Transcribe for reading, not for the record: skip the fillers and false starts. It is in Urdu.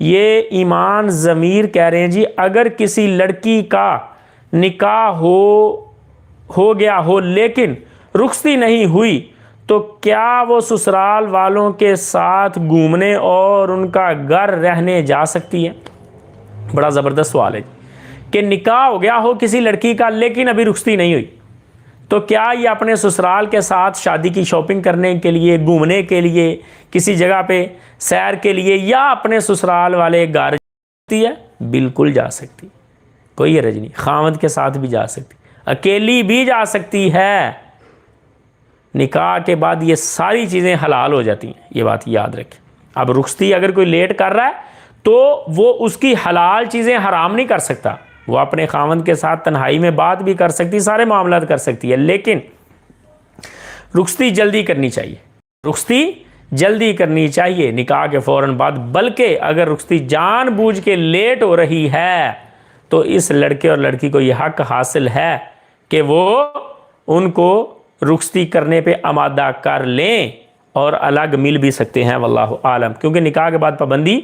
یہ ایمان ضمیر کہہ رہے ہیں جی اگر کسی لڑکی کا نکاح ہو گیا ہو لیکن رخصتی نہیں ہوئی تو کیا وہ سسرال والوں کے ساتھ گھومنے اور ان کا گھر رہنے جا سکتی ہے؟ بڑا زبردست سوال ہے کہ نکاح ہو گیا ہو کسی لڑکی کا لیکن ابھی رخصتی نہیں ہوئی تو کیا یہ اپنے سسرال کے ساتھ شادی کی شاپنگ کرنے کے لیے، گھومنے کے لیے، کسی جگہ پہ سیر کے لیے یا اپنے سسرال والے گھر جا سکتی ہے؟ بالکل جا سکتی، کوئی حرج نہیں، خاوند کے ساتھ بھی جا سکتی، اکیلی بھی جا سکتی ہے۔ نکاح کے بعد یہ ساری چیزیں حلال ہو جاتی ہیں، یہ بات یاد رکھیں۔ اب رخصتی اگر کوئی لیٹ کر رہا ہے تو وہ اس کی حلال چیزیں حرام نہیں کر سکتا، وہ اپنے خاوند کے ساتھ تنہائی میں بات بھی کر سکتی، سارے معاملات کر سکتی ہے، لیکن رخصتی جلدی کرنی چاہیے، رخصتی جلدی کرنی چاہیے نکاح کے فوراً بعد۔ بلکہ اگر رخصتی جان بوجھ کے لیٹ ہو رہی ہے تو اس لڑکے اور لڑکی کو یہ حق حاصل ہے کہ وہ ان کو رخصتی کرنے پہ آمادہ کر لیں اور الگ مل بھی سکتے ہیں، واللہ عالم، کیونکہ نکاح کے بعد پابندی